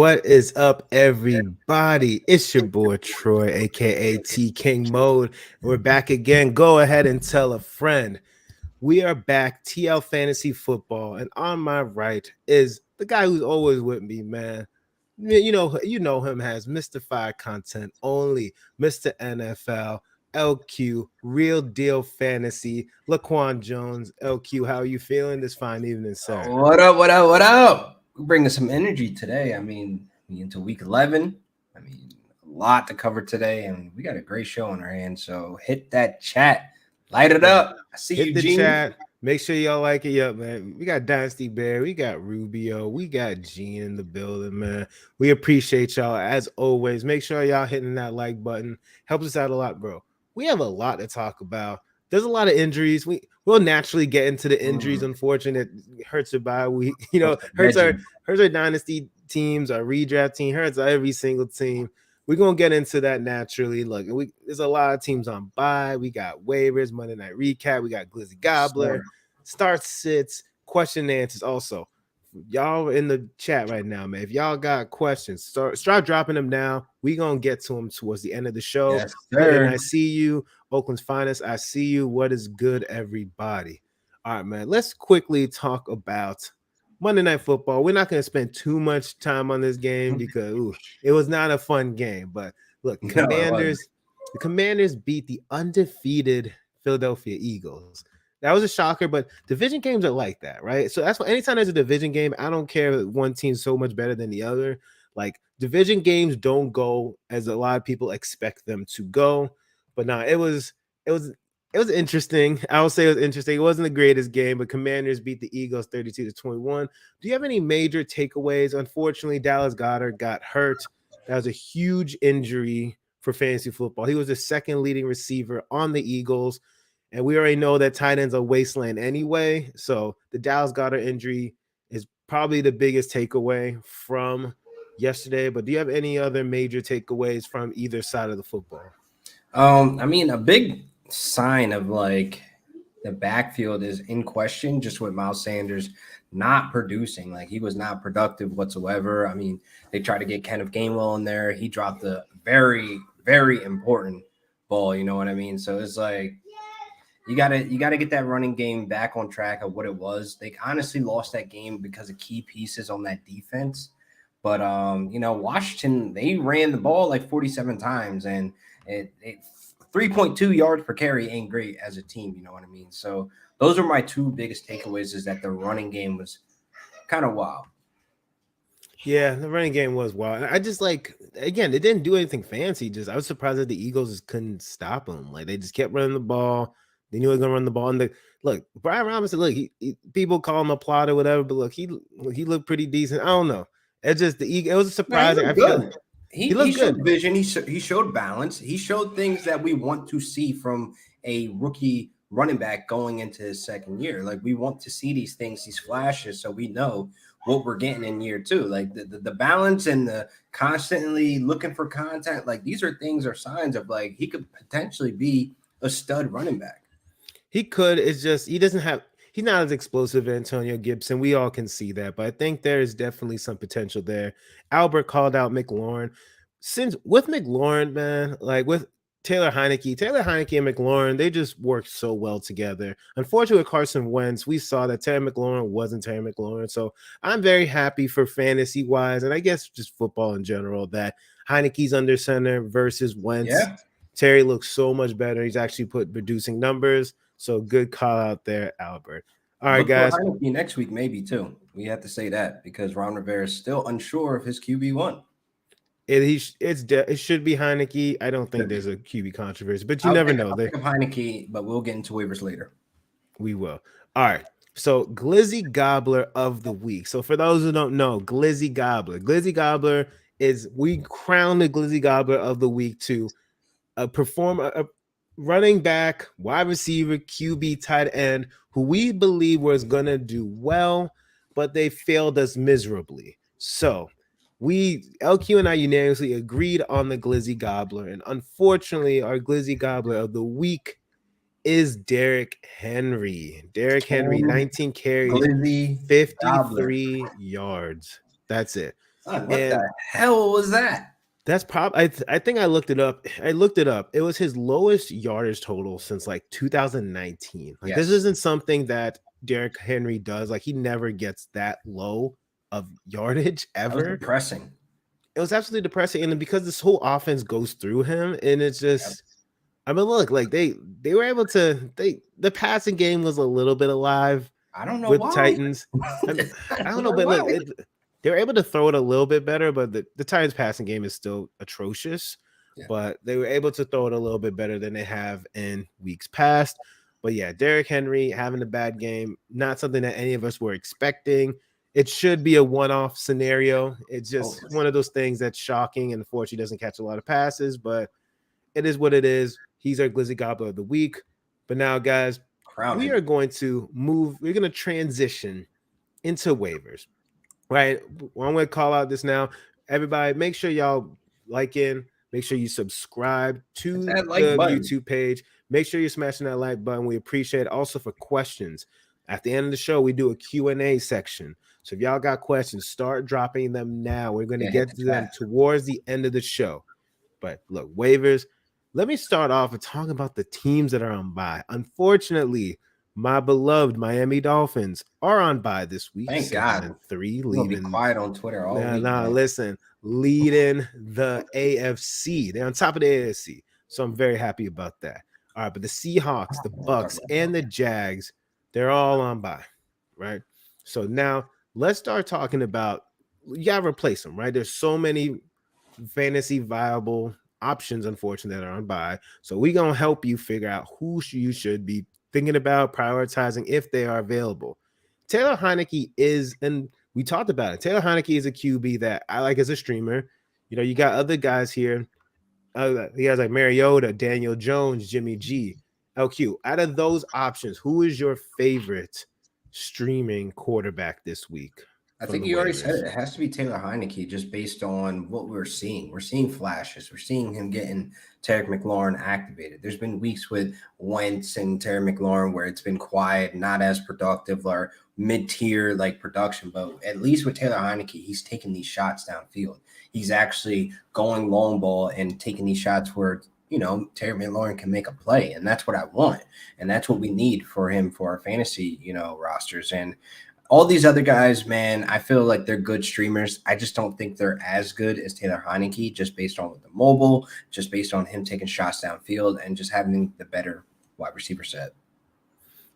What is up, everybody? It's your boy Troy, aka T King Mode. We're back again. Go ahead and tell a friend. We are back, TL Fantasy Football, and on my right is the guy who's always with me, man. You know him as Mr. Fire Content Only, Mr. NFL, LQ, Real Deal Fantasy, Laquan Jones. LQ, how are you feeling this fine evening, sir? What up? What up? What up? We're bringing some energy today. We into week 11. A lot to cover today, and we got a great show on our hands. So hit that chat, light it up. I see Hit you, the Gene. chat. Make sure y'all like it up, man. We got Dynasty Bear, we got Rubio, we got Gene in the building, man. We appreciate y'all as always. Make sure y'all hitting that like button. Helps us out a lot, bro. We have a lot to talk about. There's a lot of injuries. We'll naturally get into the injuries. Unfortunate, it hurts our bye. Hurts our dynasty teams, our redraft team, hurts every single team. We're gonna get into that naturally. Look, there's a lot of teams on bye. We got waivers, Monday Night Recap. We got Glizzy Gobbler, start sits, question and answers. Also, y'all in the chat right now, man. If y'all got questions, start dropping them now. We gonna get to them towards the end of the show. Yes, sir. And I see you, Oakland's finest. I see you. What is good, everybody? All right, man. Let's quickly talk about Monday Night Football. We're not going to spend too much time on this game because it was not a fun game. But look, the Commanders beat the undefeated Philadelphia Eagles. That was a shocker, but division games are like that, right? So that's why anytime there's a division game, I don't care if one team's so much better than the other. Like division games don't go as a lot of people expect them to go. But no, it was interesting. I would say it was interesting. It wasn't the greatest game, but Commanders beat the Eagles 32-21. Do you have any major takeaways? Unfortunately, Dallas Goedert got hurt. That was a huge injury for fantasy football. He was the second leading receiver on the Eagles, and we already know that tight ends are wasteland anyway. So the Dallas Goedert injury is probably the biggest takeaway from yesterday. But do you have any other major takeaways from either side of the football? A big sign of like the backfield is in question, just with Miles Sanders not producing. Like he was not productive whatsoever. I mean, they tried to get Kenneth Gainwell in there. He dropped a very, very important ball. You know what I mean? So it's like you gotta get that running game back on track of what it was. They honestly lost that game because of key pieces on that defense. But Washington, they ran the ball like 47 times, and it 3.2 yards per carry ain't great as a team. You know what I mean? So those are my two biggest takeaways: is that the running game was kind of wild. Yeah, the running game was wild. I just again, they didn't do anything fancy. Just I was surprised that the Eagles just couldn't stop them. Like they just kept running the ball. They knew they were gonna run the ball. And look, Brian Robinson, look, he people call him a plot or whatever, but look, he looked pretty decent. I don't know. It's just it was surprising. I feel he looked showed good. vision. He showed balance. He showed things that we want to see from a rookie running back going into his second year. Like we want to see these things, these flashes, so we know what we're getting in year two. Like the balance and the constantly looking for content. Like these are things or signs of like he could potentially be a stud running back. He could. It's just he's not as explosive as Antonio Gibson. We all can see that, but I think there is definitely some potential there. Albert called out McLaurin. Since with McLaurin, man, like with Taylor Heineke and McLaurin, they just worked so well together. Unfortunately, with Carson Wentz, we saw that Terry McLaurin wasn't Terry McLaurin. So I'm very happy for fantasy wise, and I guess just football in general, that Heineke's under center versus Wentz. Yeah. Terry looks so much better. He's actually producing numbers. So good call out there, Albert. All right, guys. Next week, maybe too. We have to say that because Ron Rivera is still unsure of his QB1. It should be Heineke. I don't think there's a QB controversy, but you never know. I'll think of Heineke, but we'll get into waivers later. We will. All right. So Glizzy Gobbler of the week. So for those who don't know, Glizzy Gobbler is we crown the Glizzy Gobbler of the week to perform a running back, wide receiver, QB, tight end, who we believe was going to do well, but they failed us miserably. So LQ and I unanimously agreed on the Glizzy Gobbler. And unfortunately, our Glizzy Gobbler of the week is Derrick Henry. Derrick Henry, 19 carries, 53 yards. That's it. What And the hell was that? that's probably I think I looked it up. It was his lowest yardage total since like 2019. Like this Yes, isn't something that Derrick Henry does. Like he never gets that low of yardage that was ever. depressing. It was absolutely depressing, and because this whole offense goes through him, and it's Yep. just. I mean, look, like they were able to the passing game was a little bit alive I don't know with the why. Titans. I, mean, I I don't don't know, know but look, why. they were able to throw it a little bit better, but the Titans passing game is still atrocious. Yeah. But they were able to throw it a little bit better than they have in weeks past. But yeah, Derrick Henry having a bad game, not something that any of us were expecting. It should be a one-off scenario. It's just Hopeless. one of those things that's shocking, and unfortunately doesn't catch a lot of passes, but it is what it is. He's our Glizzy Gobbler of the week. But now, guys, Crown we him. are going to move, we're going to transition into waivers, right? I'm going to call out this now. Everybody, make sure y'all like in, make sure you subscribe Hit to that like the button. YouTube page. Make sure you're smashing that like button. We appreciate it. Also for questions. At the end of the show, we do a Q&A section. So if y'all got questions, start dropping them now. We're going to Yeah, hit get the to them chat. towards the end of the show. But look, waivers. Let me start off with talking about the teams that are on bye. Unfortunately, my beloved Miami Dolphins are on bye this week, Thank 7-3, God. We're gonna be leaving. quiet on Twitter all Nah, week, nah, man. listen, leading the AFC. They're on top of the AFC, so I'm very happy about that. All right, but the Seahawks, the We'll talk Bucks, about and the that. Jags, they're all on bye, right? So now let's start talking about you gotta replace them, right? There's so many fantasy viable options, unfortunately, that are on buy. So we're gonna help you figure out who you should be thinking about prioritizing if they are available. Taylor Heineke is, and we talked about it. Taylor Heineke is a QB that I like as a streamer. You know, you got other guys here. He has like Mariota, Daniel Jones, Jimmy G, LQ. Out of those options, who is your favorite streaming quarterback this week I from think the you already said waivers? it. It has to be Taylor Heineke just based on what we're seeing. We're seeing flashes. We're seeing him getting Terry McLaurin activated. There's been weeks with Wentz and Terry McLaurin where it's been quiet, not as productive or mid-tier like production. But at least with Taylor Heineke, he's taking these shots downfield. He's actually going long ball and taking these shots where Terry McLaurin can make a play, and that's what I want, and that's what we need for him for our fantasy rosters. And all these other guys, man, I feel like they're good streamers. I just don't think they're as good as Taylor Heineke, just based on the mobile, just based on him taking shots downfield and just having the better wide receiver set.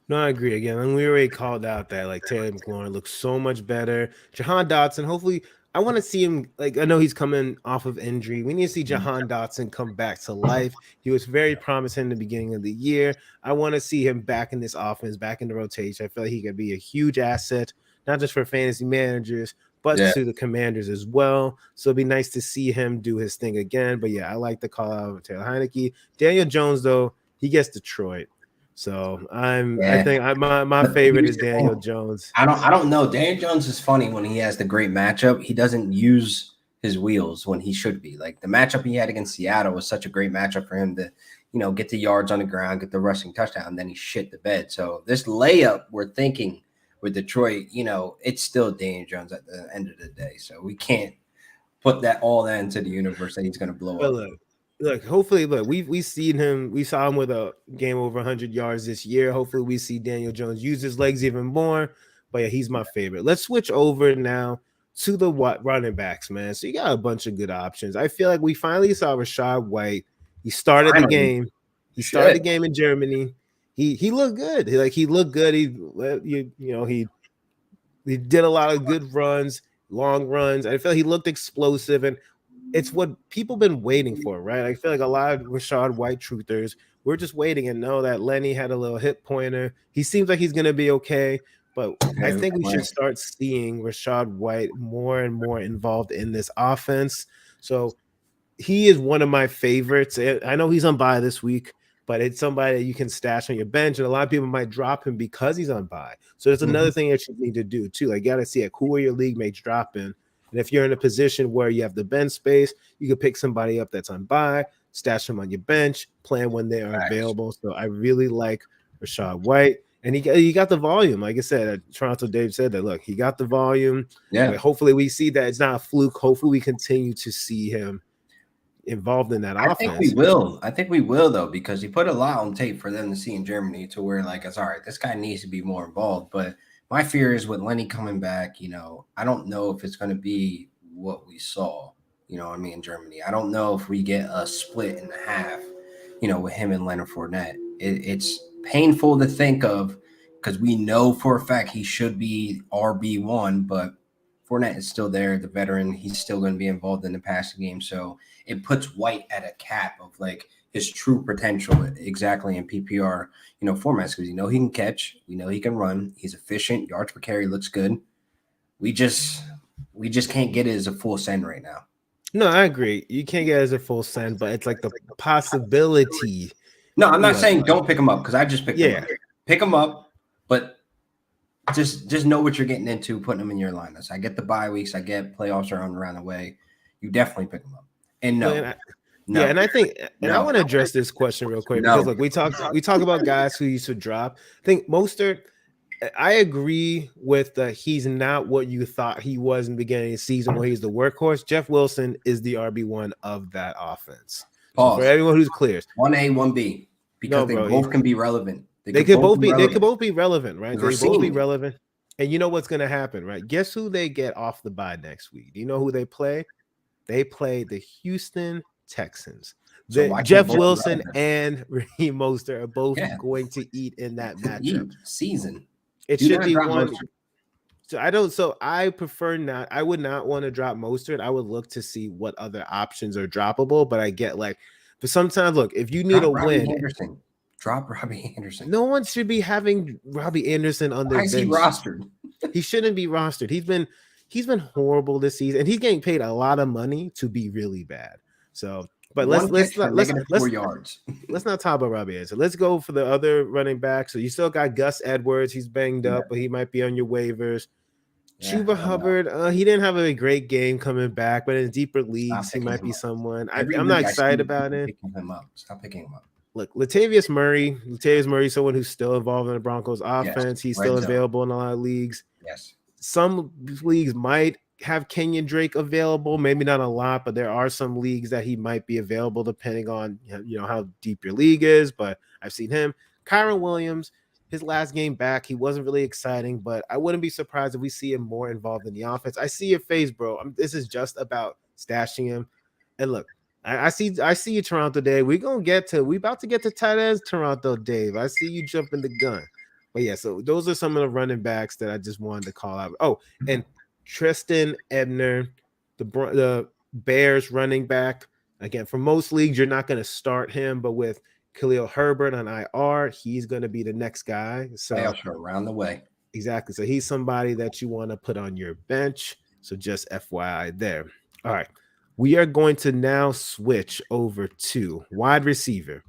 No, I agree again. And we already called out that like Taylor McLaurin looks so much better. Jahan Dotson, hopefully, I want to see him. Like, I know he's coming off of injury. We need to see Jahan Dotson come back to life. He was very promising in the beginning of the year. I want to see him back in this offense, back in the rotation. I feel like he could be a huge asset, not just for fantasy managers, but Yeah. to the Commanders as well. So it'd be nice to see him do his thing again. But yeah, I like the call out of Taylor Heineke. Daniel Jones, though, he gets Detroit. So I Yeah. think my But favorite here's is the Daniel thing. Jones. I don't know. Dan Jones is funny when he has the great matchup. He doesn't use his wheels when he should be. Like the matchup he had against Seattle was such a great matchup for him to, get the yards on the ground, get the rushing touchdown, and then he shit the bed. So this layup we're thinking with Detroit, it's still Dan Jones at the end of the day. So we can't put that into the universe that he's gonna blow But up. look, hopefully, look, we seen him. We saw him with a game over 100 yards this year. Hopefully, we see Daniel Jones use his legs even more. But yeah, he's my favorite. Let's switch over now to the running backs, man. So you got a bunch of good options. I feel like we finally saw Rashad White. He started the Finally. game. He started the Shit. game in Germany. He looked good. He looked good. He did a lot of good runs, long runs. I feel like he looked explosive, and it's what people been waiting for, right? I feel like a lot of Rashad White truthers, we're just waiting and know that Lenny had a little hip pointer. He seems like he's going to be okay, but I Yeah, think we should man. start seeing Rashad White more and more involved in this offense. So he is one of my favorites. I know he's on bye this week, but it's somebody that you can stash on your bench, and a lot of people might drop him because he's on bye. So that's another Mhm. thing that you need to do too. Like, you got to see like, who are your league mates dropping, and if you're in a position where you have the bench space, you can pick somebody up that's on bye, stash them on your bench, plan when they are Facts. available. So I really like Rashad White. And he got the volume. Like I said, Toronto Dave said that, look, he got the volume. Yeah. But hopefully we see that it's not a fluke. Hopefully we continue to see him involved in that I think we offense. will. I think we will, though, because he put a lot on tape for them to see in Germany to where, like, it's all right, this guy needs to be more involved. But my fear is with Lenny coming back, I don't know if it's going to be what we saw, what I mean, in Germany. I don't know if we get a split in half, with him and Leonard Fournette. It's painful to think of because we know for a fact he should be RB1, but Fournette is still there, the veteran. He's still going to be involved in the passing game. So it puts White at a cap of like his true potential exactly in PPR, formats because he can catch, we know he can run, he's efficient, yards per carry looks good. We just can't get it as a full send right now. No, I agree. You can't get it as a full send, but it's like the possibility. No, I'm not saying don't pick him up because I just picked him up. Pick him up, but just know what you're getting into putting him in your lineups. I get the bye weeks, I get playoffs are around the way. You definitely pick him up. And no. Yeah, and I think, and I want to address this question real quick because look, we talk about guys who used to drop. I think Mostert, I agree with he's not what you thought he was in the beginning of the season where he's the workhorse. Jeff Wilson is the RB1 of that offense. So for everyone who's clear, 1A, 1B, because they both can be relevant. They could both be relevant, right? They both be relevant. And you know what's going to happen, right? Guess who they get off the bye next week? Do you know who they play? They play the Houston Texans. Jeff Wilson and Raheem Mostert are both going to eat in that matchup. Season. It should be one. So I prefer not. I would not want to drop Mostert. I would look to see what other options are droppable. But I get but sometimes look, if you need a win, drop Robbie Anderson. No one should be having Robbie Anderson on their bench. Why is he rostered? He shouldn't be rostered. He's been horrible this season, and he's getting paid a lot of money to be really bad. So, but let's not talk about Robbie Anderson. Let's go for the other running back. So you still got Gus Edwards. He's banged up, but he might be on your waivers. Chuba Hubbard, he didn't have a great game coming back, but in deeper leagues, he might be someone. I'm not excited about it. Stop picking him up. Look, Latavius Murray, someone who's still involved in the Broncos offense. Yes, he's still available in a lot of leagues. Yes. Some leagues might have Kenyon Drake available, maybe not a lot, but there are some leagues that he might be available depending on how deep your league is. But I've seen him. Kyron Williams, his last game back, he wasn't really exciting, but I wouldn't be surprised if we see him more involved in the offense. I see your face, bro. This is just about stashing him. And look, I see you, Toronto Dave. We about to get to tight ends, Toronto Dave. I see you jumping the gun. But yeah, so those are some of the running backs that I just wanted to call out. Oh, and Tristan Ebner, the Bears running back. Again, for most leagues, you're not going to start him, but with Khalil Herbert on IR, he's going to be the next guy. So around the way. Exactly. So he's somebody that you want to put on your bench. So just FYI there. All right. We are going to now switch over to wide receiver.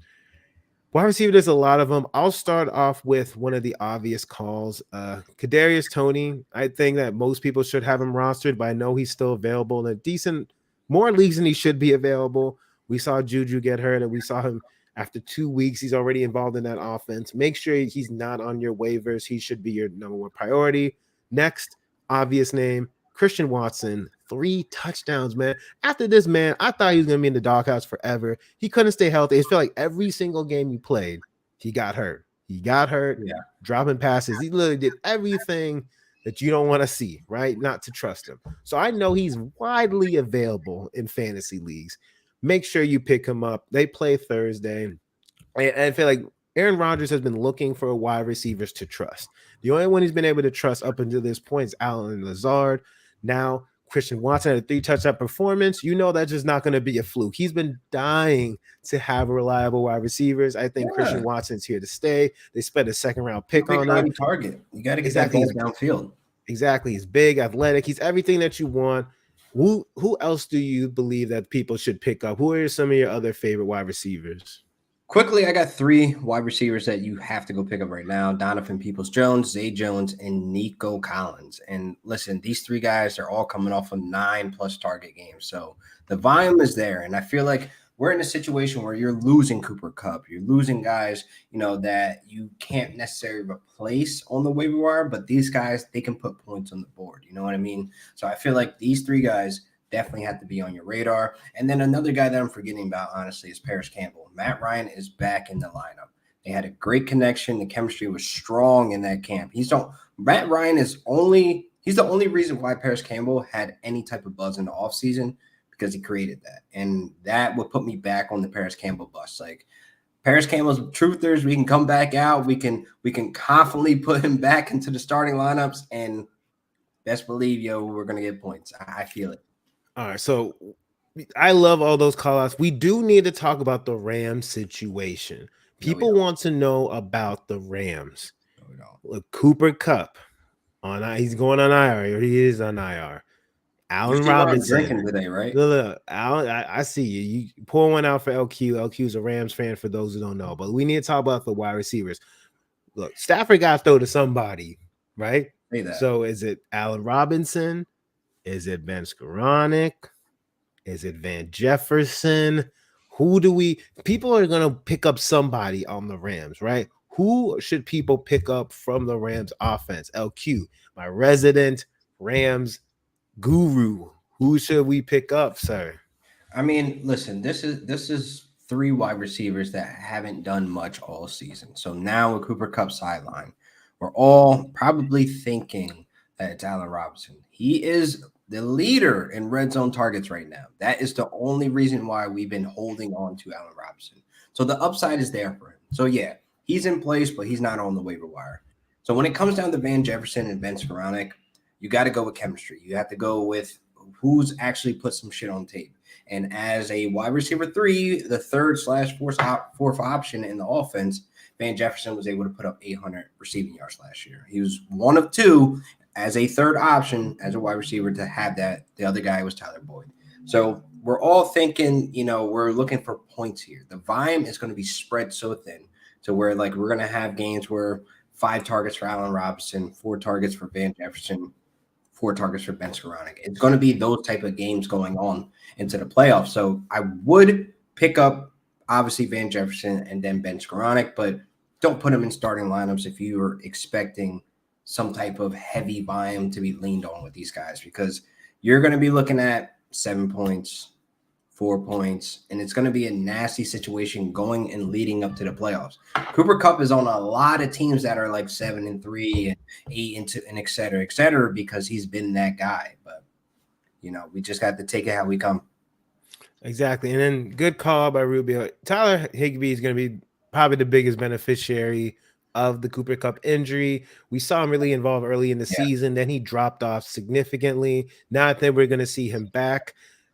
Wide receiver, there's a lot of them. I'll start off with one of the obvious calls. Kadarius Toney. I think that most people should have him rostered, but I know he's still available in a decent, more leagues than he should be available. We saw Juju get hurt, and we saw him after 2 weeks. He's already involved in that offense. Make sure he's not on your waivers. He should be your number one priority. Next, obvious name, Christian Watson. 3 touchdowns, man. After this, man, I thought he was going to be in the doghouse forever. He couldn't stay healthy. It felt like every single game he played, he got hurt. Dropping passes. He literally did everything that you don't want to see, right? Not to trust him. So I know he's widely available in fantasy leagues. Make sure you pick him up. They play Thursday. And I feel like Aaron Rodgers has been looking for wide receivers to trust. The only one he's been able to trust up until this point is Allen Lazard. Now, Christian Watson had a 3-touchdown performance. That's just not going to be a fluke. He's been dying to have reliable wide receivers. I think Christian Watson's here to stay. They spent a second-round pick on him. Target. You got to get that ball downfield. Exactly. He's big, athletic. He's everything that you want. Who else do you believe that people should pick up? Who are some of your other favorite wide receivers? Quickly, I got 3 wide receivers that you have to go pick up right now. Donovan Peoples-Jones, Zay Jones, and Nico Collins. And listen, these 3 guys are all coming off of 9+ target games. So the volume is there. And I feel like we're in a situation where you're losing Cooper Cup, you're losing guys, that you can't necessarily replace on the waiver wire, but these guys, they can put points on the board. You know what I mean? So I feel like these three guys definitely have to be on your radar. And then another guy that I'm forgetting about, honestly, is Paris Campbell. Matt Ryan is back in the lineup. They had a great connection. The chemistry was strong in that camp. Matt Ryan he's the only reason why Paris Campbell had any type of buzz in the offseason, because he created that. And that would put me back on the Paris Campbell bus. Like, Paris Campbell's truthers, we can come back out. We can confidently put him back into the starting lineups, and best believe, we're gonna get points. I feel it. All right, so I love all those call outs. We do need to talk about the Rams situation. No, we People don't. want to know about the Rams. No, we don't. Look, Cooper Cup he's going on IR, or he is on IR. You Allen see Ron Robinson. drinking today, right? Look, Allen, I see you. You pour one out for LQ. LQ's a Rams fan for those who don't know, but we need to talk about the wide receivers. Look, Stafford got to throw to somebody, right? Say that. So is it Allen Robinson? Is it Ben Skoranek? Is it Van Jefferson? People are going to pick up somebody on the Rams, right? Who should people pick up from the Rams offense? LQ, my resident Rams guru. Who should we pick up, sir? I mean, listen, this is three wide receivers that haven't done much all season. So now with Cooper Cup sideline, we're all probably thinking that it's Allen Robinson. He is the leader in red zone targets right now. That is the only reason why we've been holding on to Allen Robinson. So the upside is there for him. So yeah, he's in place, but he's not on the waiver wire. So when it comes down to Van Jefferson and Ben Skoranek, you got to go with chemistry. You have to go with who's actually put some shit on tape. And as a wide receiver 3, the third/fourth option in the offense, Van Jefferson was able to put up 800 receiving yards last year. He was one of two as a third option as a wide receiver to have that. The other guy was Tyler Boyd. So we're all thinking, we're looking for points here. The volume is going to be spread so thin to where, like, we're going to have games where 5 targets for Allen Robinson, 4 targets for Van Jefferson, 4 targets for Ben Skoranek. It's going to be those type of games going on into the playoffs. So I would pick up, obviously, Van Jefferson and then Ben Skoranek, but don't put him in starting lineups if you're expecting some type of heavy volume to be leaned on with these guys, because you're going to be looking at 7 points, 4 points, and it's going to be a nasty situation going and leading up to the playoffs. Cooper Cup is on a lot of teams that are like 7-3 and 8-2 and et cetera, because he's been that guy. But we just got to take it how we come. Exactly. And then good call by Rubio. Tyler Higbee is going to be probably the biggest beneficiary of the Cooper Cup injury. We saw him really involved early in the season. Then he dropped off significantly. Now I think we're going to see him back.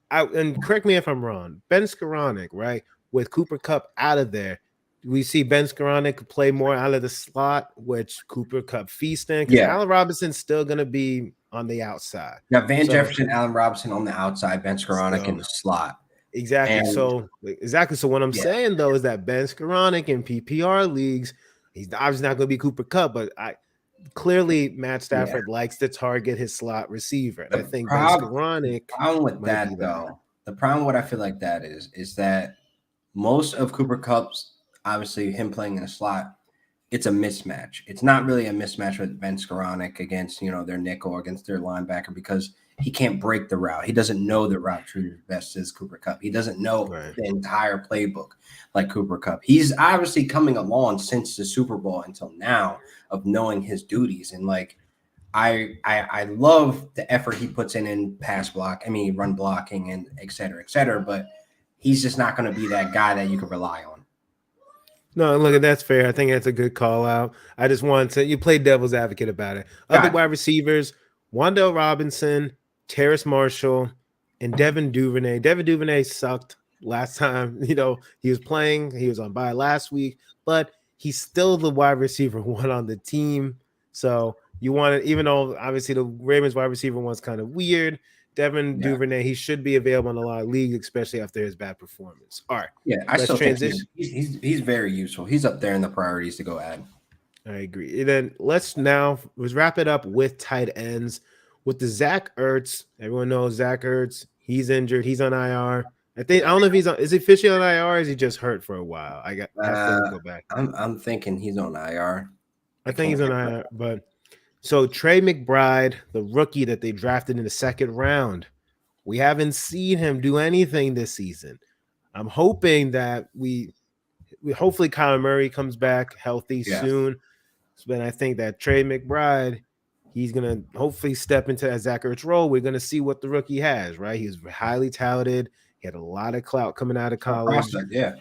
And correct me if I'm wrong. Ben Skoranek, right? With Cooper Cup out of there, we see Ben Skoranek play more out of the slot, which Cooper Cup feasting. Because Allen Robinson's still going to be on the outside. Yeah, Van Jefferson, Allen Robinson on the outside, Ben Skoranek in the slot. Exactly. And, so what I'm saying, though, is that Ben Skoranek in PPR leagues, he's obviously not going to be Cooper Cup, but clearly Matt Stafford likes to target his slot receiver. And I think Ben Skoranek. The problem with that, though, the problem what I feel like that is that most of Cooper Cup's, obviously him playing in a slot, it's a mismatch. It's not really a mismatch with Ben Skoranek against, their nickel or against their linebacker, because he can't break the route. He doesn't know the route tree as best as Cooper Cup. He doesn't know the entire playbook like Cooper Cup. He's obviously coming along since the Super Bowl until now of knowing his duties. And like, I love the effort he puts in run blocking and et cetera, but he's just not going to be that guy that you can rely on. No, look, that's fair. I think that's a good call out. I just wanted to, you play devil's advocate about it. Other wide receivers, Wan'Dale Robinson, Terrace Marshall, and Devin Duvernay. Devin Duvernay sucked last time. He was playing. He was on bye last week, but he's still the wide receiver 1 on the team. So you want to, even though obviously the Ravens wide receiver 1's kind of weird, Devin Duvernay, he should be available in a lot of leagues, especially after his bad performance. All right. Yeah, I still transition. Think he's very useful. He's up there in the priorities to go add. I agree. And then let's wrap it up with tight ends with the Zach Ertz. Everyone knows Zach Ertz. He's injured. He's on IR. I don't know if he's on. Is he officially on IR? Or is he just hurt for a while? I have to Uh, go back. I'm thinking he's on IR. I I think can't he's on remember. IR, but so Trey McBride, the rookie that they drafted in the second round, we haven't seen him do anything this season. I'm hoping that we hopefully Kyler Murray comes back healthy Yeah, soon. But I think that Trey McBride, he's gonna hopefully step into that Zach Ertz role. We're gonna see what the rookie has, right? He's highly touted. He had a lot of clout coming out of a college. prospect. Yeah.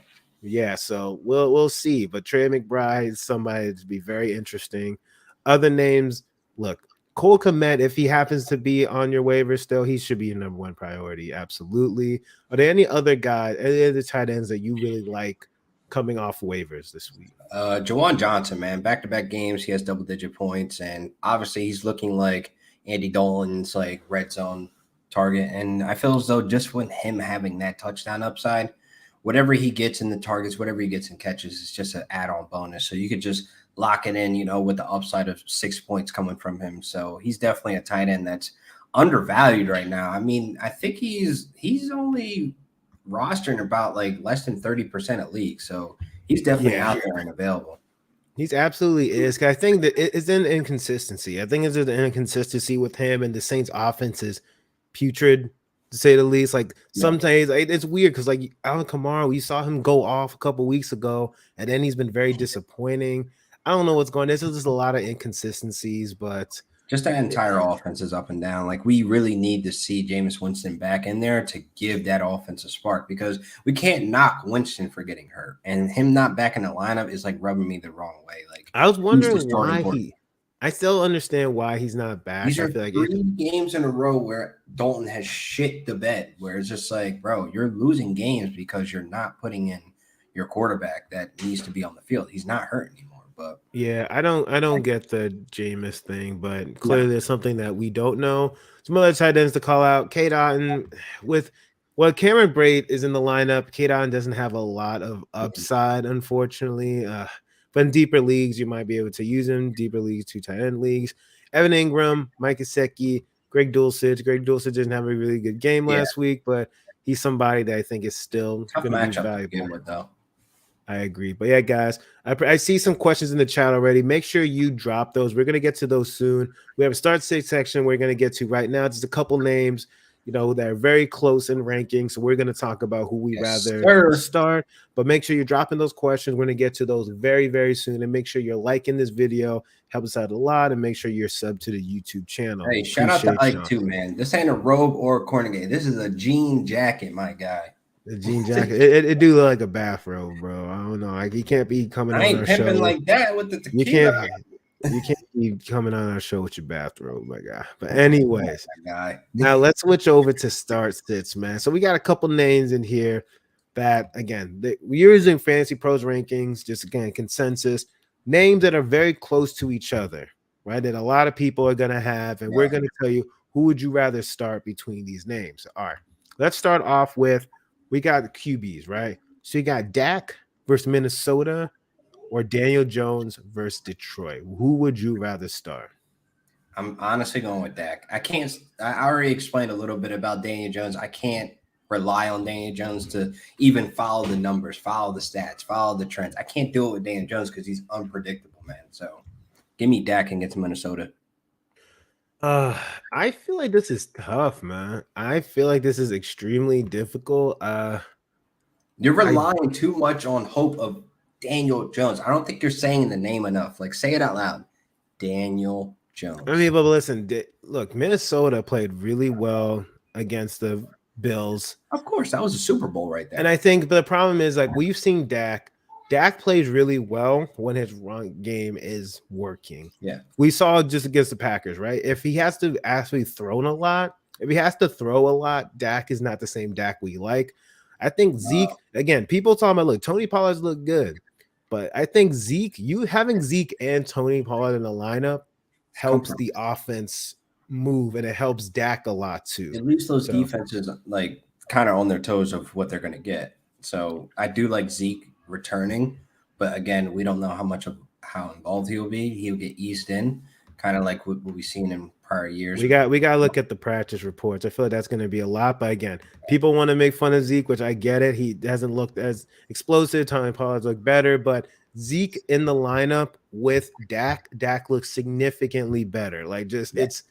Yeah, so we'll see. But Trey McBride is somebody to be very interesting. Other names, look, Cole Kmet, if he happens to be on your waiver still, he should be your number one priority. Absolutely. Are there any other guys, any other tight ends that you really like coming off waivers this week? Jawan Johnson, man, back-to-back games, he has double-digit points, and obviously he's looking like Andy Dolan's like red zone target. And I feel as though just with him having that touchdown upside, whatever he gets in the targets, whatever he gets in catches, is just an add-on bonus. So you could just lock it in, with the upside of 6 points coming from him. So he's definitely a tight end that's undervalued right now. I mean, I think he's only rostering about like less than 30% of leagues. So he's definitely Yeah, out there and available. he's absolutely is. 'Cause I think that it's an inconsistency. I think it's an inconsistency with him and the Saints' offense is putrid to say the least. Like Yeah. sometimes it's weird because like Alan Kamara, we saw him go off a couple weeks ago, and then he's been very disappointing. I don't know what's going on. There's just a lot of inconsistencies, but Just that entire offense is up and down. Like we really need to see Jameis Winston back in there to give that offense a spark because we can't knock Winston for getting hurt. And him not back in the lineup is like rubbing me the wrong way. Like I was he's the wondering starting why quarterback. he. I still understand why he's not back. These I are feel like it. 3 games in a row where Dalton has shit the bed, where it's just like, bro, you're losing games because you're not putting in your quarterback that needs to be on the field. He's not hurt anymore. But Yeah, I don't get the Jameis thing, but no. clearly there's something that we don't know. Some other tight ends to call out. K Dotton with well, Cameron Braid is in the lineup. K Dotton doesn't have a lot of upside, unfortunately. But in deeper leagues, you might be able to use him. Deeper leagues, two tight end leagues. Evan Ingram, Mike Gesicki, Greg Dulcich. Greg Dulcich didn't have a really good game Yeah, last week, but he's somebody that I think is still tough going to be matchup to begin valuable. with, though. I agree. But yeah, guys, I see some questions in the chat already. Make sure you drop those. We're going to get to those soon. We have a start six section we're going to get to right now. Just a couple names, that are very close in ranking. So we're going to talk about who we Yes, rather sir. start. But make sure you're dropping those questions. We're going to get to those very, very soon. And make sure you're liking this video. Help us out a lot. And make sure you're sub to the YouTube channel. Hey, shout out to Appreciate Ike y'all. too, man. This ain't a robe or a cornegate. This is a jean jacket, my guy. The jean jacket. It do look like a bathrobe, bro. I don't know. Like he can't be coming I on ain't our pimping show. like that with the You tequila. can't you can't be coming on our show with your bathrobe, my guy. But Oh, anyways, my guy. now let's switch over to start sits, man. So we got a couple names in here that again we're using Fantasy Pros rankings, just again consensus names that are very close to each other, right? That a lot of people are gonna have, and we're Yeah. gonna tell you who would you rather start between these names. All right, let's start off with we got the QBs, right? So you got Dak versus Minnesota or Daniel Jones versus Detroit. Who would you rather start? I'm honestly going with Dak. I already explained a little bit about Daniel Jones. I can't rely on Daniel Jones to even follow the numbers, follow the stats, follow the trends. I can't do it with Daniel Jones because he's unpredictable, man. So give me Dak and get to Minnesota. Uh, I feel like this is tough, man. I feel like this is extremely difficult. You're I relying too much on hope of Daniel Jones. I don't think you're saying the name enough. Like, say it out loud. Daniel I Jones. mean, but listen, look, Minnesota played really well against the Bills. Of course, that was a Super Bowl right And there. I think the problem is like we've seen Dak. Dak plays really well when his run game is working. Yeah. We saw just against the Packers, right? If he has to actually throw a lot, if he has to throw a lot, Dak is not the same Dak we like. I think Zeke, again, people talking about look, Tony Pollard's look good, but I think Zeke, you having Zeke and Tony Pollard in the lineup helps the offense move and it helps Dak a lot too. At least those So defenses like kind of on their toes of what they're going to get. So I do like Zeke returning, but again, we don't know how involved he will be. He'll get eased in, kind of like what we've seen in prior years. We got to look at the practice reports. I feel like that's going to be a lot. But again, people want to make fun of Zeke, which I get it. He hasn't looked as explosive. Tony Pollard's looked better, but Zeke in the lineup with Dak looks significantly better. Like just Yeah. it's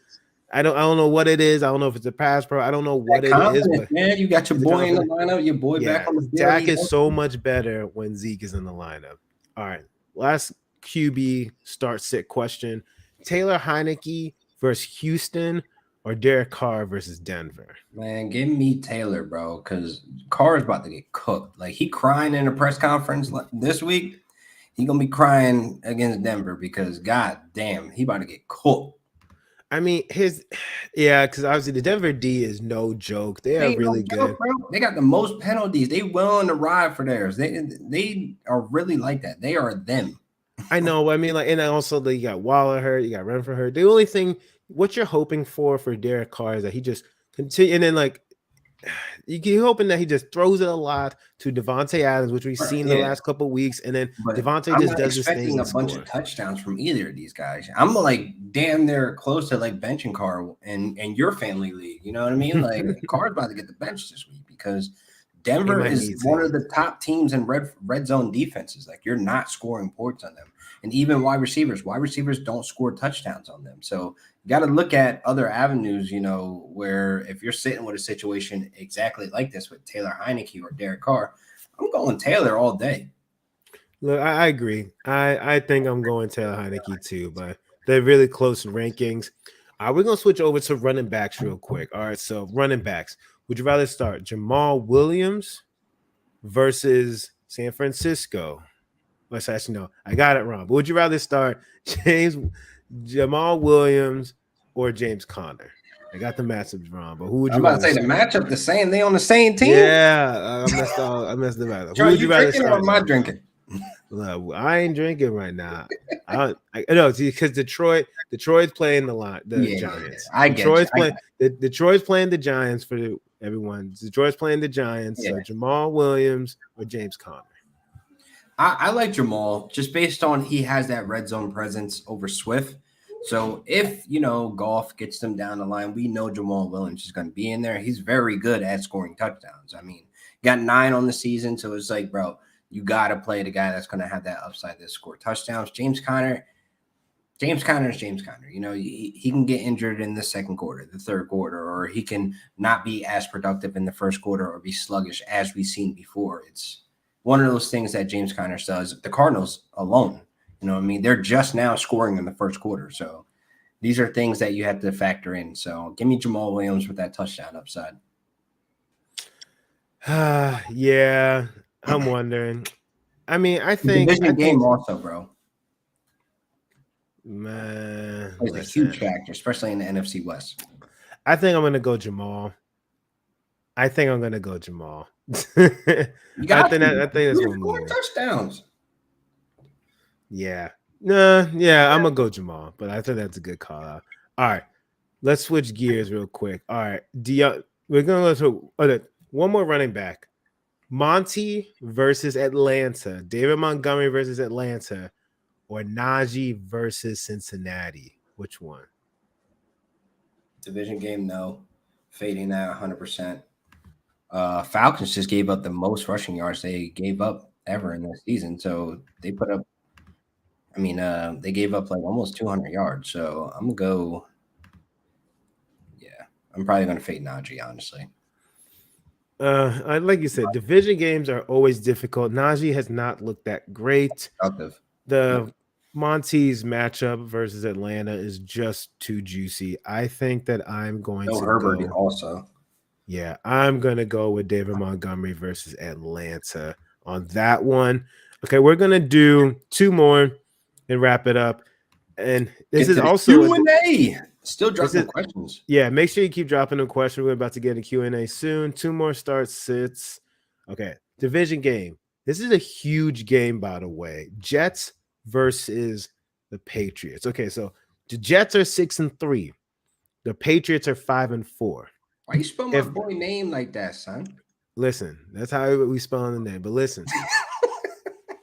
I don't know what it is. I don't know if it's a pass pro. I don't know what That it is, confidence, but man. You got your it's a boy in the confident. lineup, your boy back Yeah, on the field. Dak He is so much better when Zeke is in the lineup. All right, last QB start sit question: Taylor Heineke versus Houston or Derek Carr versus Denver? Man, give me Taylor, bro, because Carr is about to get cooked. Like he crying in a press conference this week. He gonna be crying against Denver because god damn, he about to get cooked. I mean, yeah, because obviously the Denver D is no joke. They They are ain't no really joke, good. bro. They got the most penalties. They willing to ride for theirs. They are really like that. They are them. I know. I mean, like, and also you got Waller hurt, you got Renfro hurt. The only thing what you're hoping for Derek Carr is that he just continue, and then like you're hoping that he just throws it a lot to Devontae Adams, which we've Right, seen the yeah. last couple of weeks, and then But Devontae I'm just not does his things expecting a and bunch of score. touchdowns from either of these guys. I'm like damn near close to like benching Carr in your family league. You know what I mean? Like Carr's about to get the bench this week because He Denver might is need one to. of the top teams in red zone defenses. Like you're not scoring points on them. And even wide receivers don't score touchdowns on them. So you got to look at other avenues, where if you're sitting with a situation exactly like this with Taylor Heineke or Derek Carr, I'm going Taylor all day. Look, I agree. I think I'm going Taylor Heineke too, but they're really close in rankings. We're gonna switch over to running backs real quick. All right, so running backs. Would you rather start Jamal Williams versus San Francisco? Let's actually no, I got it wrong. But would you rather start Jamal Williams or James Conner? I got the matchups wrong, but who would I'm you about to rather say the start? matchup the same. They on the same team. Yeah, I messed the matter. Who Troy, would you you rather drinking or start am I though? drinking? Look, I ain't drinking right now. I know because Detroit's playing the Yeah. Giants. I get you. Detroit's playing Detroit's playing the Giants for everyone. Detroit's playing the Giants. Yeah. So Jamal Williams or James Conner. I like Jamal just based on he has that red zone presence over Swift. So if Golf gets them down the line, we know Jamal Williams is going to be in there. He's very good at scoring touchdowns. I mean, got 9 on the season, so it's like, bro, you got to play the guy that's going to have that upside to score touchdowns. James Conner is James Conner. He can get injured in the second quarter, the third quarter, or he can not be as productive in the first quarter or be sluggish as we've seen before. It's one of those things that James Conner does. The Cardinals alone, what I mean? They're just now scoring in the first quarter. So these are things that you have to factor in. So give me Jamal Williams with that touchdown upside. Yeah, I'm wondering. I mean, I The think I division think game also, bro, man, plays a huge listen. factor, especially in the NFC West. I think I'm gonna go Jamal. I think I'm gonna go Jamal. I You got I to. think that's You're my scoring move. touchdowns. Yeah. Nah, yeah, I'm gonna go Jamal, but I think that's a good call out. All right. Let's switch gears real quick. All right. We're gonna go to one more running back. Monty versus Atlanta. David Montgomery versus Atlanta, or Najee versus Cincinnati. Which one? Division game, no. Fading that 100%. Falcons just gave up the most rushing yards they gave up ever in the season. So they put up, they gave up like almost 200 yards. So I'm going to go, yeah, I'm probably going to fade Najee, honestly. Like you said, division games are always difficult. Najee has not looked that great. Productive. The Monty's matchup versus Atlanta is just too juicy. I think that I'm going No to Herbert go. also. Yeah, I'm gonna go with David Montgomery versus Atlanta on that one. Okay, we're gonna do two more and wrap it up. And this Get is to the also Q&A. Still this dropping is the questions. yeah. Make sure you keep dropping the question. We're about to get a Q&A soon. Two more start sits. Okay, division game. This is a huge game, by the way. Jets versus the Patriots. Okay, so the Jets are 6-3. The Patriots are 5-4. Why you spell my If boy name like that, son? listen, that's how we spell the name. But listen,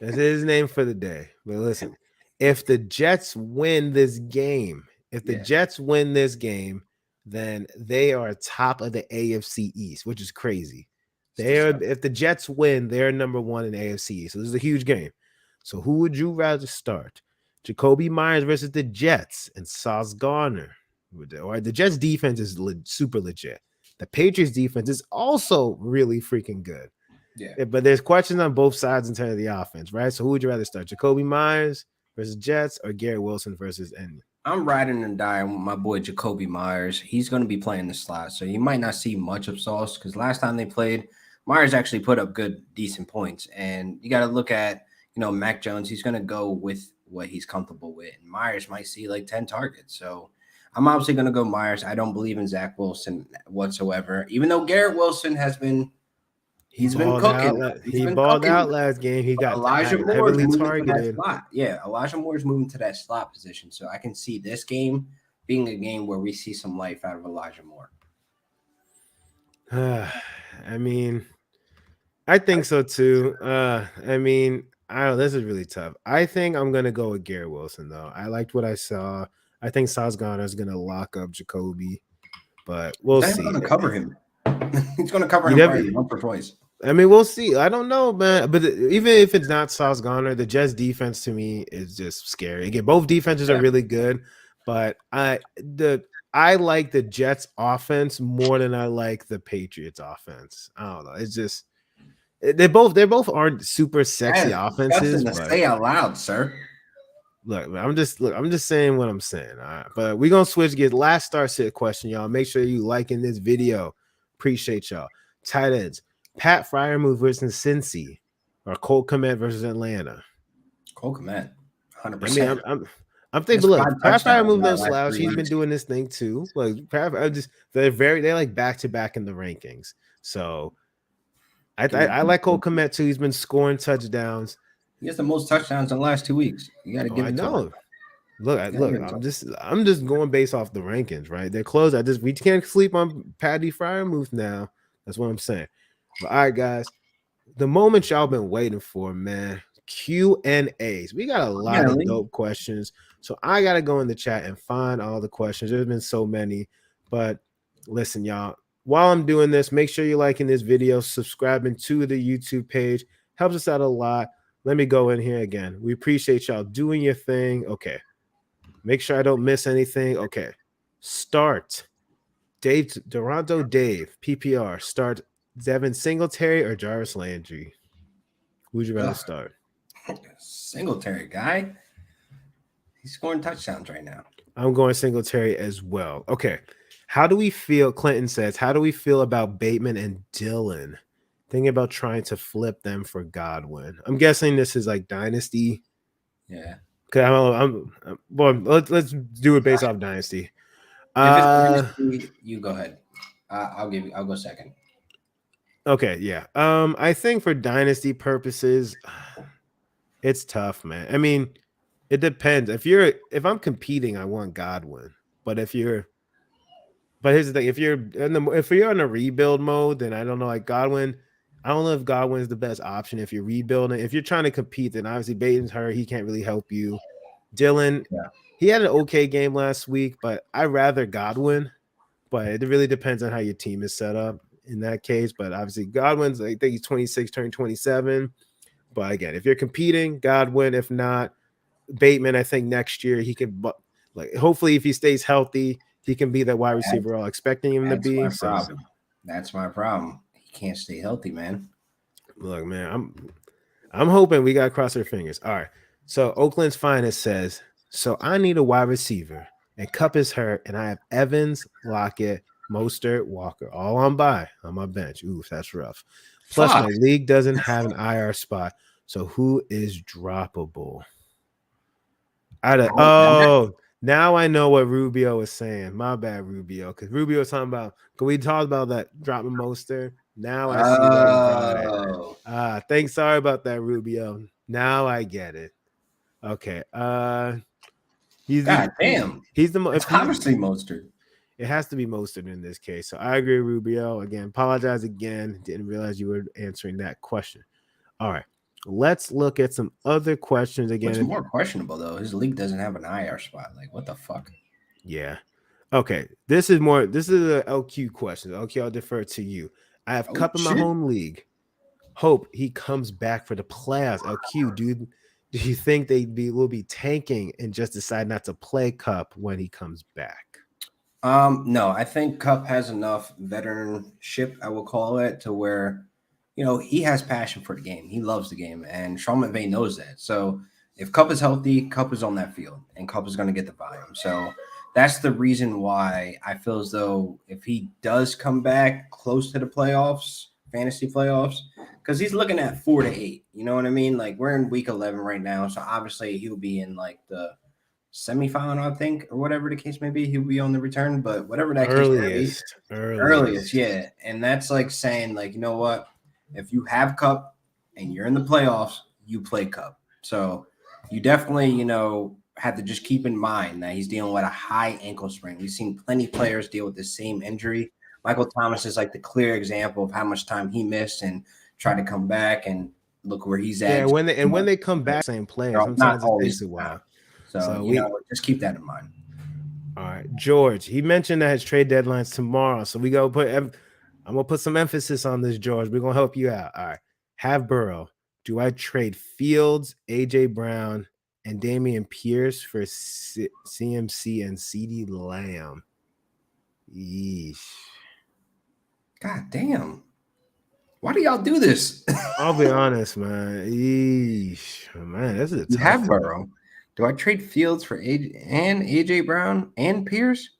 that's his name for the day. But listen, If the Jets win this game, if the Yeah, Jets win this game, then they are top of the AFC East, which is crazy. it's the They are stuff. if the Jets win, they're number one in the AFC East. So this is a huge game. So who would you rather start? Jacoby Myers versus the Jets and Sauce Garner. Or the Jets defense is super legit. The Patriots defense is also really freaking good. Yeah. But there's questions on both sides in terms of the offense, right? So who would you rather start? Jacoby Myers versus Jets or Garrett Wilson versus N? I'm riding and dying with my boy Jacoby Myers. He's going to be playing the slot, so you might not see much of Sauce because last time they played, Myers actually put up good, decent points. And you got to look at, Mac Jones. He's going to go with what he's comfortable with. And Myers might see like 10 targets. So I'm obviously going to go Myers. I don't believe in Zach Wilson whatsoever, even though Garrett Wilson he's been cooking. He's He been balled cooking. out last game. He got Elijah Moore is heavily moving to that targeted. slot. Yeah, Elijah Moore is moving to that slot position. So I can see this game being a game where we see some life out of Elijah Moore. I mean, I think so too. I mean, I don't. This is really tough. I think I'm gonna go with Garrett Wilson though. I liked what I saw. I think Sauce Garner is gonna lock up Jacoby, but we'll He's see. going to cover him. He's going to cover You him never, probably once or twice. I mean, we'll see. I don't know, man. But even if it's not Sauce Garner, the Jets defense to me is just scary. Again, both defenses are really good, but I like the Jets offense more than I like the Patriots offense. I don't know. It's just they both aren't super sexy That is disgusting offenses, to but say out loud, sir. I'm just saying what I'm saying. All right. But we're gonna switch gears. Last start sit question, y'all. Make sure you liking this video. Appreciate y'all. Tight ends. Pat Fryermuth versus Cincy or Colt Kmet versus Atlanta. Cole Kmet, 100%. I mean, I'm thinking, but look, Pat touchdowns in Fryermuth the no last slouch. 3 He's been weeks. doing this thing too. Like Pat, they're like back to back in the rankings. So I like Colt Kmet too. He's been scoring touchdowns. He has the most touchdowns in the last 2 weeks. You got to give I it to know. him. Look, I'm just going based off the rankings, right? They're close. We can't sleep on Patty Fryermuth now. That's what I'm saying. But all right, guys, the moment y'all been waiting for, man. Q&As. We got a lot of dope questions. So I gotta go in the chat and find all the questions. There's been so many. But listen, y'all, while I'm doing this, make sure you're liking this video, subscribing to the YouTube page. Helps us out a lot. Let me go in here again. We appreciate y'all doing your thing. Okay. Make sure I don't miss anything. Okay. Start. Toronto Dave, PPR. Start Devin Singletary or Jarvis Landry? Who'd you rather start? Singletary, guy. He's scoring touchdowns right now. I'm going Singletary as well. Okay. How do we feel? Clinton says, how do we feel about Bateman and Dillon? Thinking about trying to flip them for Godwin. I'm guessing this is like Dynasty. Yeah. Okay, well, let's do it based off Dynasty. If it's Dynasty, you go ahead. I'll go second. Okay, yeah. I think for Dynasty purposes, it's tough, man. I mean, it depends. If I'm competing, I want Godwin. But here's the thing: if you're in a rebuild mode, then I don't know. Like Godwin, I don't know if Godwin is the best option if you're rebuilding. If you're trying to compete, then obviously Bateman's hurt; he can't really help you. Dillon, he had an okay game last week, but I'd rather Godwin. But it really depends on how your team is set up in that case. But obviously, Godwin's, I think he's 26, turning 27. But again, if you're competing, Godwin. If not, Bateman, I think next year he can, hopefully, if he stays healthy, he can be that wide receiver we're all expecting him to be. That's my problem. He can't stay healthy, man. Look, man, I'm hoping we got to cross our fingers. All right. So Oakland's Finest says, so I need a wide receiver, and Cup is hurt, and I have Evans, Lockett, Mostert, Walker, all on bye on my bench. Ooh, that's rough. Plus, my league doesn't have an IR spot. So who is droppable? Now I know what Rubio is saying. My bad, Rubio. Because Rubio was talking about, can we talk about that dropping Mostert? Now I see why you brought it. Thanks. Sorry about that, Rubio. Now I get it. Okay. He's the most. Obviously Mostert. It has to be Mostert in this case. So I agree, Rubio. Again, apologize again. Didn't realize you were answering that question. All right. Let's look at some other questions What's again. more questionable though? His league doesn't have an IR spot. Like, what the fuck? Yeah. Okay. This is more. This is a LQ question. LQ, I'll defer to you. I have Oh Cup in my shit. home league. Hope he comes back for the playoffs. LQ, dude, do you think will be tanking and just decide not to play Cup when he comes back? No, I think Cup has enough veteranship, I will call it, to where, he has passion for the game. He loves the game, and Sean McVay knows that. So if Cup is healthy, Cup is on that field, and Cup is going to get the volume. So that's the reason why I feel as though if he does come back close to the playoffs, fantasy playoffs, because he's looking at 4 to 8. You know what I mean? Like we're in week 11 right now, so obviously he'll be in like the semifinal, I think, or whatever the case may be. He'll be on the return, but whatever that case may be, earliest, Earliest. yeah. And that's like saying, like, you know what? If you have Cup and you're in the playoffs, you play Cup. So you definitely, have to just keep in mind that he's dealing with a high ankle sprain. We've seen plenty of players deal with the same injury. Michael Thomas is like the clear example of how much time he missed and tried to come back, and look where he's Yeah, at. when they come back, same player. Not Sometimes it takes always a the time. while. So, So we just keep that in mind. all right. George, he mentioned that his trade deadline's tomorrow. So we go put I'm gonna put some emphasis on this, George. We're gonna help you out. All right. Have Burrow. Do I trade Fields, AJ Brown, and Damian Pierce for CMC and CD Lamb? Yeesh. God damn. Why do y'all do this? I'll be honest, man. Yeesh. Man, this is a You tough have one. Burrow. Do I trade Fields for AJ Brown and Pierce?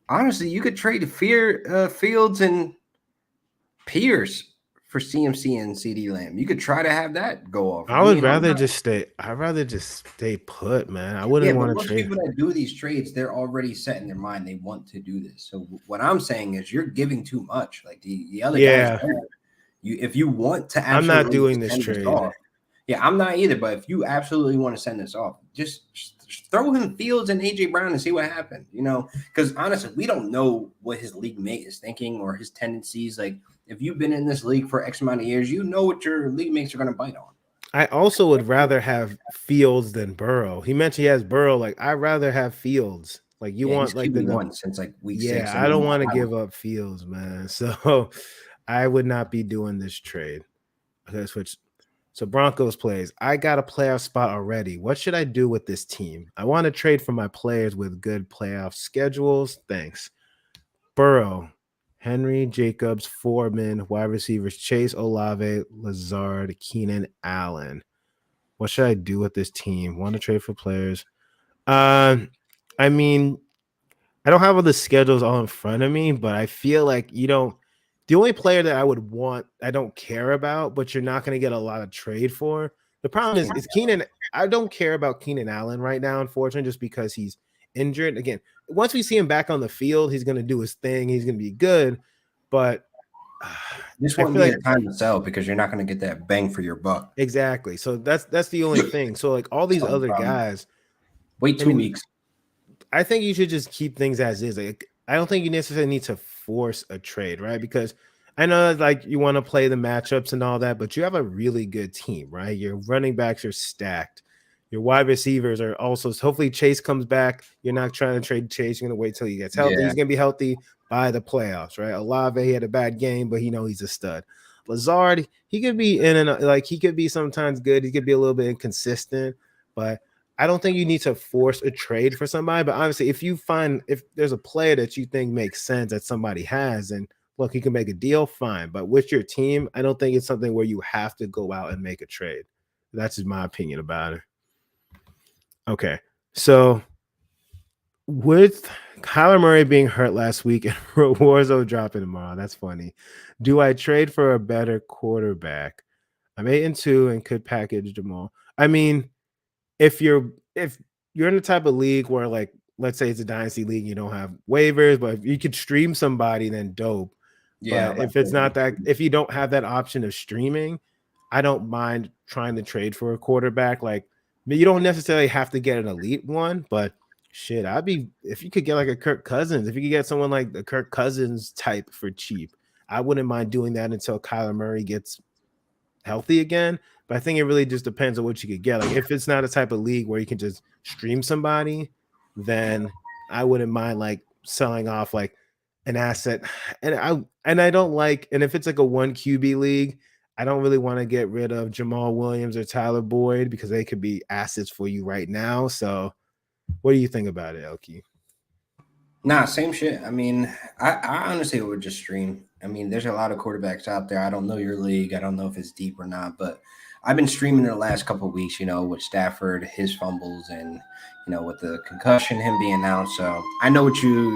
Honestly, you could trade Fields and Pierce for CMC and CD Lamb. You could try to have that go off. I mean, I'd rather just stay put, man. I yeah, wouldn't but want to most trade. people that do these trades, they're already set in their mind they want to do this. So what I'm saying is, you're giving too much. Like the other guys, Yeah, if you want to I'm not absolutely doing this send this trade. off, yeah, I'm not either. But if you absolutely want to send this off, just throw him Fields and AJ Brown and see what happens. Because honestly, we don't know what his league mate is thinking or his tendencies. Like if you've been in this league for X amount of years, you know what your league mates are going to bite on. I also would rather have Fields than Burrow. He mentioned he has Burrow. Like I'd rather have Fields. Like you Yeah, he's want like the QB1 since like week yeah. 6. I I don't mean, want to give up Fields, man. So I would not be doing this trade. Okay, switch. So Broncos plays. I got a playoff spot already. What should I do with this team? I want to trade for my players with good playoff schedules. Thanks. Burrow, Henry, Jacobs, Foreman, wide receivers Chase, Olave, Lazard, Keenan, Allen. What should I do with this team? Want to trade for players? Um, I mean, I don't have all the schedules all in front of me, but I feel like the only player that I would want, I don't care about, but you're not going to get a lot of trade for. The problem is Keenan. I don't care about Keenan Allen right now, unfortunately, just because he's injured. Again, once we see him back on the field, he's going to do his thing. He's going to be good, but this I won't feel be like a time to sell because you're not going to get that bang for your buck. exactly. So that's the only thing. So like all these So other guys, wait I two mean, weeks. I think you should just keep things as is. Like, I don't think you necessarily need to force a trade, right? Because I know like you want to play the matchups and all that, but you have a really good team, right? Your running backs are stacked. Your wide receivers are also. Hopefully, Chase comes back. You're not trying to trade Chase. You're gonna wait till he gets healthy. Yeah. He's gonna be healthy by the playoffs, right? Olave he had a bad game, but he's a stud. Lazard, he could be in and like he could be sometimes good. He could be a little bit inconsistent, but I don't think you need to force a trade for somebody, but honestly, if there's a player that you think makes sense that somebody has, and look, you can make a deal, fine. But with your team, I don't think it's something where you have to go out and make a trade. That's just my opinion about it. Okay. So with Kyler Murray being hurt last week and Warzone dropping tomorrow, that's funny. Do I trade for a better quarterback? I'm 8-2 and could package Jamal. I mean, if you're in the type of league where like let's say it's a dynasty league, you don't have waivers, but if you could stream somebody, then dope. Yeah. But if it's not that, if you don't have that option of streaming, I don't mind trying to trade for a quarterback. Like you don't necessarily have to get an elite one, but shit, I'd be if you could get like a Kirk Cousins, if you could get someone like the Kirk Cousins type for cheap, I wouldn't mind doing that until Kyler Murray healthy again. But I think it really just depends on what you could get. Like if it's not a type of league where you can just stream somebody, then I wouldn't mind like selling off like an asset. And I don't like, and if it's like a one QB league, I don't really want to get rid of Jamal Williams or Tyler Boyd because they could be assets for you right now. So what do you think about it, Elkie? Nah, same shit. I mean, I honestly would just stream. I mean, there's a lot of quarterbacks out there. I don't know your league. I don't know if it's deep or not, but I've been streaming the last couple of weeks, with Stafford, his fumbles, and with the concussion, him being out. So I know what you're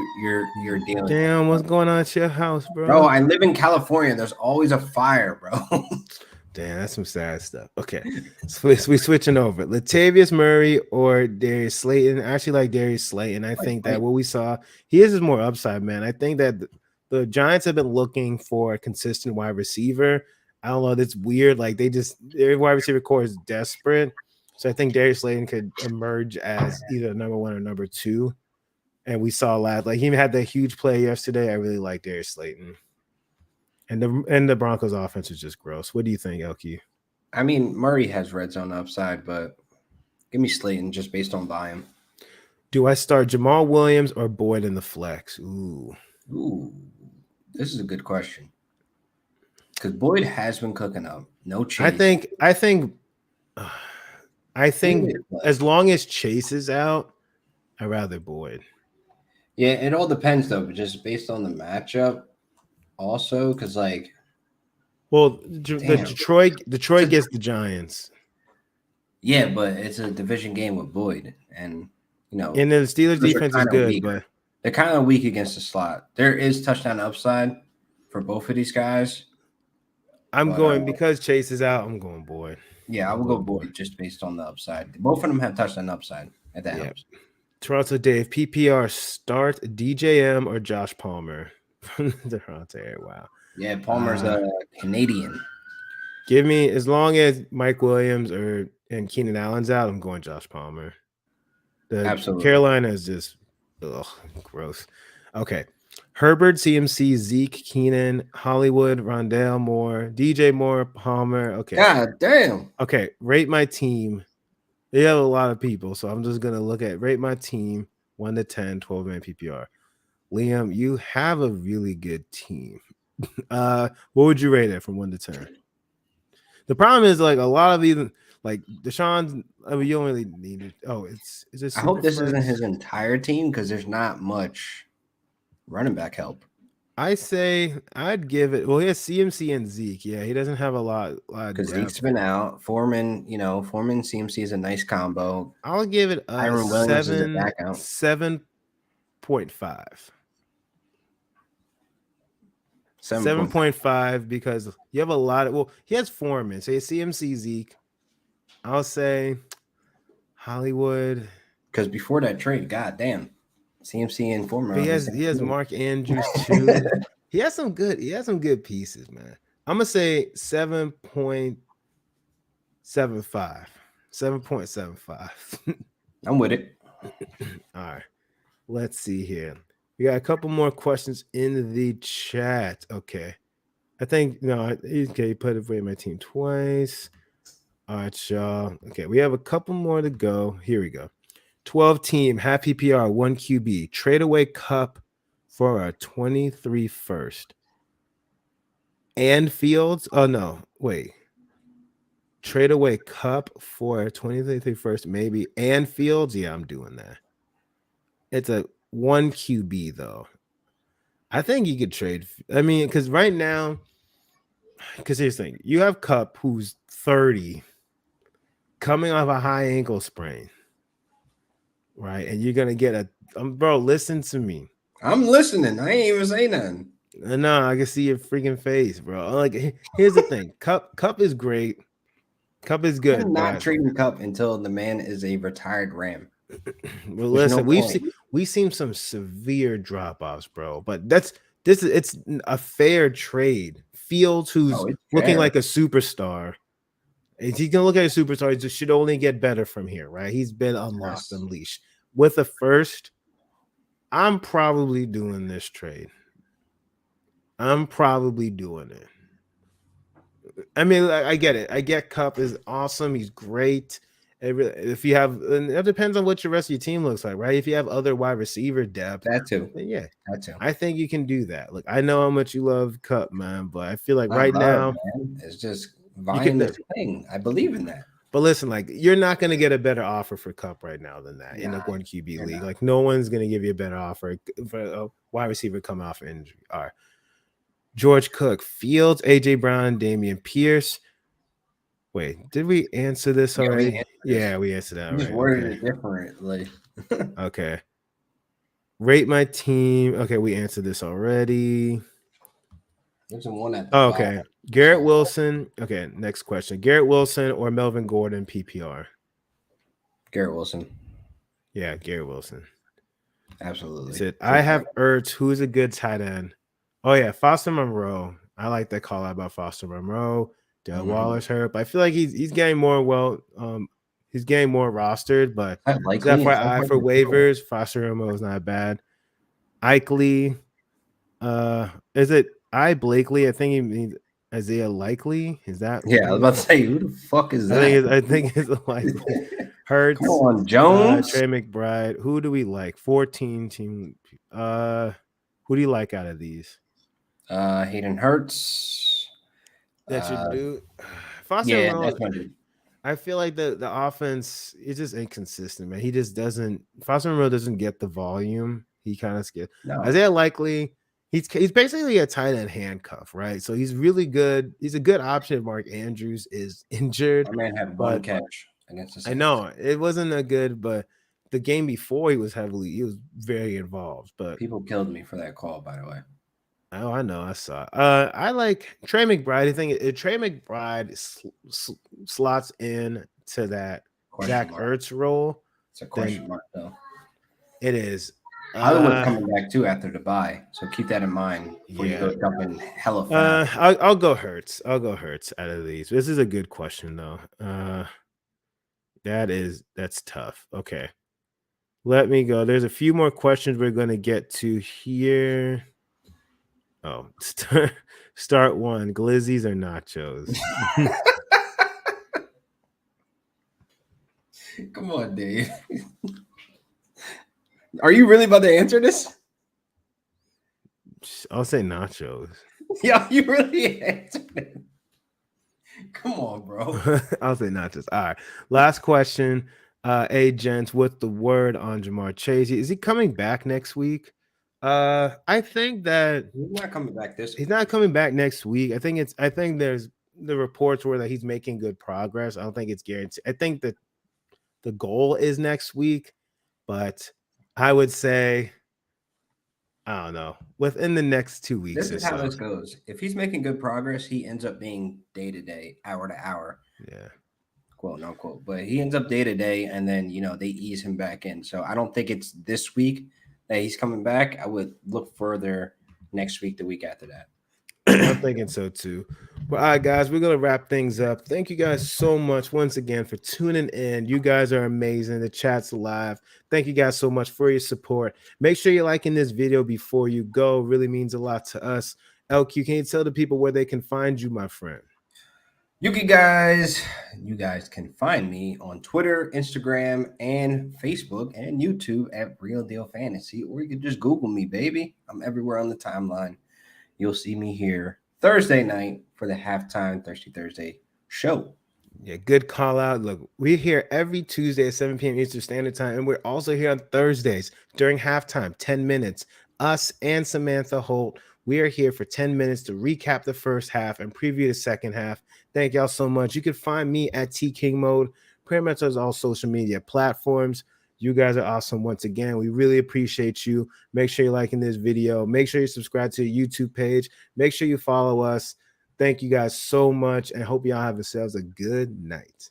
dealing with, Damn, bro. what's going on at your house, Bro, bro? I live in California. There's always a fire, bro. Damn, that's some sad stuff. Okay, so we switching over. Latavius Murray or Darius Slayton. I actually like Darius Slayton. I think that Like, what we saw, he is more upside, man. I think that the Giants have been looking for a consistent wide receiver. I don't know. That's weird. Like their wide receiver core is desperate. So I think Darius Slayton could emerge as either number one or number two. And we saw last, like he had that huge play yesterday. I really like Darius Slayton. And the Broncos offense is just gross. What do you think, Elkie? I mean, Murray has red zone upside, but give me Slayton just based on volume. Do I start Jamal Williams or Boyd in the flex? Ooh. Ooh, this is a good question. Because Boyd has been cooking up. No I chase. think I think I think Weird, but as long as Chase is out, I'd rather Boyd. yeah, it all depends though, but just based on the matchup, also, because Well, the damn, Detroit it's a, gets the Giants. yeah, but it's a division game with Boyd, and And then the Steelers those are defense is kind of good, weak. but They're kind of weak against the slot. There is touchdown upside for both of these guys, I'm but going because Chase is out, I'm going Boyd. yeah, I I'm will go going Boyd. Boyd just based on the upside. Both of them have touchdown upside, if that Yeah. helps. Toronto Dave, PPR start DJM or Josh Palmer from the Toronto area. Wow. Yeah, Palmer's a Canadian. Give me as long as Mike Williams and Keenan Allen's out, I'm going Josh Palmer. The Absolutely. Carolina is just gross. Okay. Herbert, CMC, Zeke, Keenan, Hollywood, Rondell Moore, DJ Moore, Palmer. Okay. God damn. Okay. Rate my team. They have a lot of people, so I'm just gonna look at rate my team 1 to 10, 12-man PPR. Liam, you have a really good team. What would you rate it from 1 to 10? The problem is like a lot of even like Deshaun. I mean, you don't really need it. Oh, it's a I super hope this isn't flex. his entire team because there's not much running back help. I say I'd give it. Well, he has CMC and Zeke. Yeah, he doesn't have a lot of Because Zeke's depth. been out. Foreman CMC is a nice combo. I'll give it a Iron Williams is a back out. 7.5. 7.5. 7.5 because you have a lot of. Well, he has Foreman, so he has CMC, Zeke. I'll say Hollywood. Because before that trade, god damn, CMC and Foreman. But he has Mark Andrews too. He has some good pieces, man. I'm gonna say 7.75. 7.75. I'm with it. All right. Let's see here. We got a couple more questions in the chat. Okay. I think okay, put it my team twice. All right, y'all. Okay, we have a couple more to go. Here we go. 12 team, happy PR, 1 QB. Trade away Cup for our 23 first. And Fields. Oh no, wait. Trade away Cup for 23 first, maybe. And Fields. Yeah, I'm doing that. It's a 1 QB though. I think you could trade. I mean, because right now, because here's the thing: you have Cup, who's 30, coming off a high ankle sprain, right? And you're gonna get bro. Listen to me. I'm listening. I ain't even saying nothing. No, I can see your freaking face, bro. Like, here's the thing: Cup is great. Cup is good, I'm not but trading Cup until the man is a retired Ram. well, There's no listen, point. we've seen some severe drop-offs, bro. But it's a fair trade. Fields, who's Oh, it's looking fair. like a superstar. If you can look at a superstar, he just should only get better from here, right? He's been unlocked, Yes. unleashed. With a first, I'm probably doing this trade. I'm probably doing it. I mean, I get it. I get Cup is awesome. He's great. If you have, and it depends on what your rest of your team looks like, right? If you have other wide receiver depth, That too. then yeah, That too. I think you can do that. Look, I know how much you love Cup, man, but I feel like Not right love, now man. It's just you volume could. is king. I believe in that. But listen, like you're not going to get a better offer for Cup right now than that in a Nah, one QB you're league. not. Like no one's going to give you a better offer for a wide receiver coming off injury. All right, George Cook, Fields, AJ Brown, Damian Pierce. Wait, did we answer this Yeah, we already? answered this. Yeah, we answered that You just already. worded Okay. it differently. Okay. Rate my team. Okay, we answered this already. There's one at the Oh, bottom. okay. Garrett Wilson. Okay, next question. Garrett Wilson or Melvin Gordon PPR? Garrett Wilson. Yeah, Garrett Wilson. It Absolutely. said, For I sure. have Ertz. Who's a good tight end? Oh, yeah, Foster Monroe. I like that call out about Foster Monroe. Dale Mhm. Waller's hurt, but I feel like he's getting more he's getting more rostered, but That just likely is that FYI hard for to throw? waivers, Foster Monroe is not bad. Ikely, is it I Blakely? I think he means Isaiah Likely. Is that Yeah, I was what about to say, who the fuck is that? I think it's Likely. Come Hurts, on, Jones. Trey McBride. Who do we like? 14 team. Who do you like out of these? Hayden Hurts. That should Uh, do. Foster yeah, Monroe. that's my dude. I feel like the offense is just inconsistent, man. He just doesn't. Foster Monroe doesn't get the volume. He kind of skips. No, Isaiah Likely. He's basically a tight end handcuff, right? So he's really good. He's a good option if Mark Andrews is injured. my man had one But catch against the I Saints. know it wasn't a good, but the game before he was very involved. But People killed me for that call, by the way. oh, I know, I saw. I like Trey McBride. I think Trey McBride slots in to that Question Zach mark. Ertz role, It's a then question mark, though. it is. Hollywood's coming back too after the bye, so keep that in mind before you Yeah. go jumping hella fast. I'll go Hurts. I'll go Hurts out of these. This is a good question though. That's tough. Okay. Let me go. There's a few more questions we're going to get to here. Oh, start one. Glizzies or nachos? Come on, Dave. Are you really about to answer this? I'll say nachos. Yeah, you really answered it. Come on, bro. I'll say nachos. All right. Last question. Gents, with the word on Jamar Chase. Is he coming back next week? I think that He's not coming back this he's week. not coming back next week. I think there's the reports were that he's making good progress. I don't think it's guaranteed. I think that the goal is next week, but I would say I don't know, within the next 2 weeks This or is how so. this goes. If he's making good progress, he ends up being day to day, hour to hour, Yeah. quote unquote. But he ends up day to day, and then they ease him back in. So I don't think it's this week that he's coming back. I would look further next week, the week after that. I'm thinking so too. Well, all right, guys, we're gonna wrap things up. Thank you guys so much once again for tuning in. You guys are amazing. The chat's live. Thank you guys so much for your support. Make sure you're liking this video before you go. It really means a lot to us. LQ, can you tell the people where they can find you, my friend? You guys can find me on Twitter, Instagram, and Facebook and YouTube at Real Deal Fantasy, or you can just Google me, baby. I'm everywhere on the timeline. You'll see me here Thursday night for the halftime Thirsty Thursday show. Yeah, good call out. Look, we're here every Tuesday at 7 p.m. Eastern Standard Time, and we're also here on Thursdays during halftime, 10 minutes. Us and Samantha Holt, we are here for 10 minutes to recap the first half and preview the second half. Thank y'all so much. You can find me at T King Mode, pretty much on all social media platforms. You guys are awesome once again. We really appreciate you. Make sure you're liking this video. Make sure you subscribe to the YouTube page. Make sure you follow us. Thank you guys so much and hope y'all have yourselves a good night.